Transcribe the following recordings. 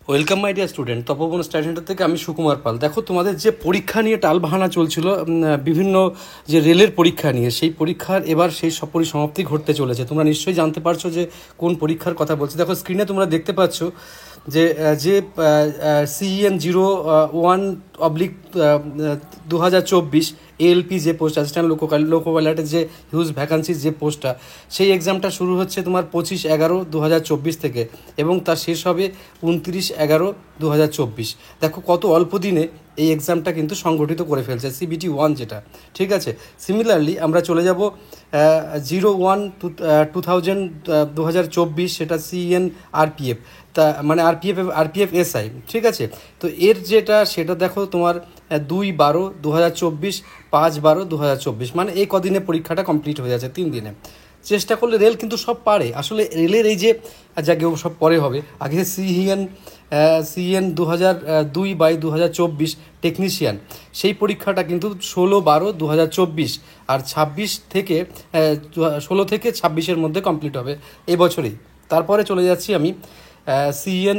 Welcome my dear student, Tapoban study centre থেকে আমি সুকুমার পাল। দেখো, তোমাদের যে পরীক্ষা নিয়ে টালবাহানা চলছিল, বিভিন্ন যে রেলের পরীক্ষা নিয়ে, সেই পরীক্ষার এবার সেই পরিসমাপ্তি ঘটতে চলেছে। তোমরা নিশ্চয়ই জানতে পারছো যে কোন পরীক্ষার কথা বলছি। দেখো, স্ক্রিনে তোমরা দেখতে পাচ্ছ যে CEN 01/2024 ALP যে পোস্ট, অ্যাসিস্ট্যান্ট লোকো পাইলটের যে হিউজ ভ্যাকান্সির যে পোস্টটা, সেই এক্সামটা শুরু হচ্ছে তোমার 25/11/2024 থেকে এবং তা শেষ হবে 29/11/2024। দেখো কত অল্প দিনে এই এক্সামটা কিন্তু সংগঠিত করে ফেলছে CBT 1 যেটা, ঠিক আছে। সিমিলারলি আমরা চলে যাব 01/2024, সেটা CEN RPF, তা মানে RPF SI, ঠিক আছে। তো এর যেটা সেটা দেখো তোমার 2/12/2024, 5/12/2024, মানে এই কদিনে পরীক্ষাটা কমপ্লিট হয়ে যাচ্ছে, 3 দিনে। চেষ্টা করলে রেল কিন্তু সব পারে। আসলে রেলের এই যে যাকে সব পরে হবে, আগে CEN 2002/2024 টেকনিশিয়ান, সেই পরীক্ষাটা কিন্তু 16/12/2024 আর 16 থেকে 26-এর মধ্যে কমপ্লিট হবে এবছরেই। তারপরে চলে যাচ্ছি আমি CEN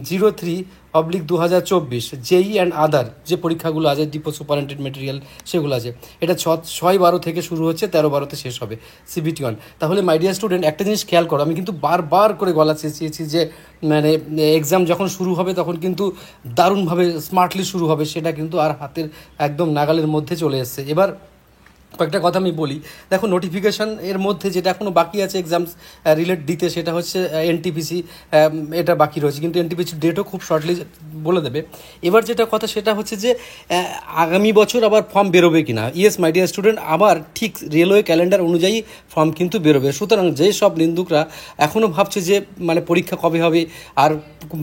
03/2024 JEE অ্যান্ড আদার যে পরীক্ষাগুলো আছে, ডিপো সুপারিনটেন্ডেন্ট মেটেরিয়াল, সেগুলো আছে। এটা 6/12 থেকে শুরু হচ্ছে, 13/12-তে শেষ হবে CBT 1। তাহলে মাই ডিয়ার স্টুডেন্ট, একটা জিনিস খেয়াল করো, আমি কিন্তু বারবার করে গলা চেঁচিয়েছি যে মানে এক্সাম যখন শুরু হবে তখন কিন্তু দারুণভাবে স্মার্টলি শুরু হবে, সেটা কিন্তু আর হাতের একদম নাগালের মধ্যে চলে এসছে। এবার কয়েকটা কথা আমি বলি। দেখো, নোটিফিকেশান এর মধ্যে যেটা এখনও বাকি আছে এক্সামস রিলেট দিতে, সেটা হচ্ছে NTPC, এটা বাকি রয়েছে, কিন্তু NTPC ডেটও খুব শর্টলি বলে দেবে। এবার যেটা কথা সেটা হচ্ছে যে আগামী বছর আবার ফর্ম বেরোবে কি না। ইয়েস মাই ডিয়ার স্টুডেন্ট, আবার ঠিক রেলওয়ে ক্যালেন্ডার অনুযায়ী ফর্ম কিন্তু বেরোবে। সুতরাং যে সব নিন্দুকরা এখনও ভাবছে যে মানে পরীক্ষা কবে হবে আর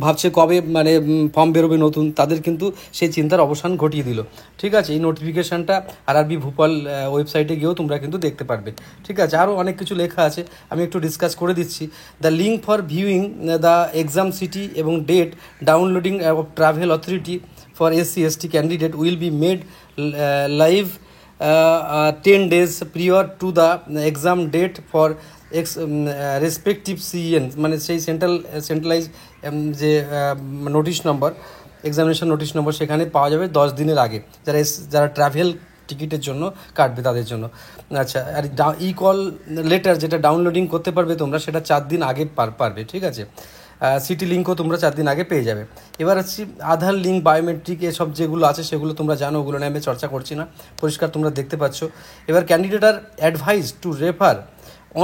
ভাবছে কবে মানে ফর্ম বেরোবে নতুন, তাদের কিন্তু সেই চিন্তার অবসান ঘটিয়ে দিল, ঠিক আছে। এই নোটিফিকেশানটা RRB ভোপাল ওয়েবসাইটে গিয়েও তোমরা কিন্তু দেখতে পারবে, ঠিক আছে। আরও অনেক কিছু লেখা আছে, আমি একটু ডিসকাস করে দিচ্ছি। The link for viewing the exam city এবং date downloading of travel authority for SC/ST candidate will be made live 10 days prior to the exam date for respective CEN, মানে সেই সেন্ট্রালাইজ যে notice number, examination notice number, সেখানে পাওয়া যাবে 10 দিনের আগে, যারা ট্রাভেল টিকিটের জন্য কাটবে তাদের জন্য। আচ্ছা, আর কল লেটার যেটা ডাউনলোডিং করতে পারবে তোমরা, সেটা 4 দিন আগে পারবে, ঠিক আছে। সিটি লিঙ্কও তোমরা 4 দিন আগে পেয়ে যাবে। এবার হচ্ছে আধার লিঙ্ক, বায়োমেট্রিক, এসব যেগুলো আছে সেগুলো তোমরা জানো, ওগুলো নিয়ে আমি চর্চা করছি না, পরিষ্কার তোমরা দেখতে পাচ্ছ। এবার candidate are advise to refer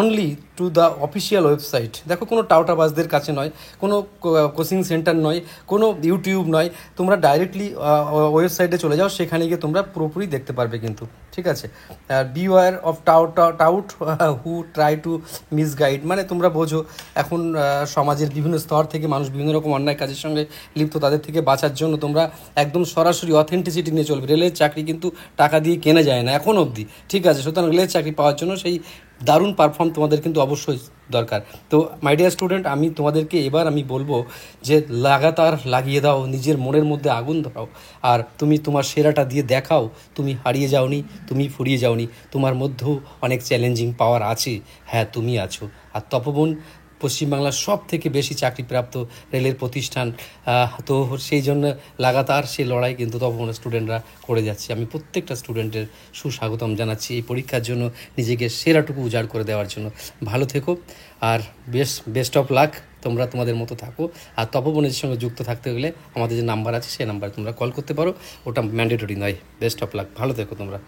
only to the official website. দেখো, কোনো টাউটাবাজদের কাছে নয়, কোনো কোচিং সেন্টার নয়, কোনো ইউটিউব নয়, তোমরা ডাইরেক্টলি ওয়েবসাইটে চলে যাও, সেখানে গিয়ে তোমরা পুরোপুরি দেখতে পারবে কিন্তু, ঠিক আছে। Beware of tout who try to misguide, মানে তোমরা বোঝো এখন সমাজের বিভিন্ন স্তর থেকে মানুষ বিভিন্ন রকম অন্যায় কাজের সঙ্গে লিপ্ত, তাদের থেকে বাঁচার জন্য তোমরা একদম সরাসরি অথেন্টিসিটি নিয়ে চলবে। রেলের চাকরি কিন্তু টাকা দিয়ে কেনা যায় না এখন অবধি, ঠিক আছে। সুতরাং রেলের চাকরি পাওয়ার জন্য সেই দারুণ পারফর্ম তোমাদের কিন্তু অবশ্যই দরকার। তো মাই ডিয়ার স্টুডেন্ট, আমি তোমাদেরকে এবার আমি বলবো যে লাগাতার লাগিয়ে দাও, নিজের মনের মধ্যে আগুন ধরাও, আর তুমি তোমার সেরাটা দিয়ে দেখাও। তুমি হারিয়ে যাওনি, তুমি ফুরিয়ে যাওনি, তোমার মধ্যেও অনেক চ্যালেঞ্জিং পাওয়ার আছে। হ্যাঁ, তুমি আছো। আর তপবন পশ্চিমবাংলার সব থেকে বেশি চাকরিপ্রাপ্ত রেলের প্রতিষ্ঠান, তো সেই জন্য লাগাতার সেই লড়াই কিন্তু তপবন স্টুডেন্টরা করে যাচ্ছে। আমি প্রত্যেকটা স্টুডেন্টের সুস্বাগতম জানাচ্ছি এই পরীক্ষার জন্য, নিজেকে সেরাটুকু উজাড় করে দেওয়ার জন্য। ভালো থেকো আর বেস্ট অফ লাক। তোমরা তোমাদের মতো থাকো। আর তপবনের সঙ্গে যুক্ত থাকতে গেলে আমাদের যে নাম্বার আছে সেই নাম্বারে তোমরা কল করতে পারো, ওটা ম্যান্ডেটরি নয়। বেস্ট অফ লাক, ভালো থেকো তোমরা।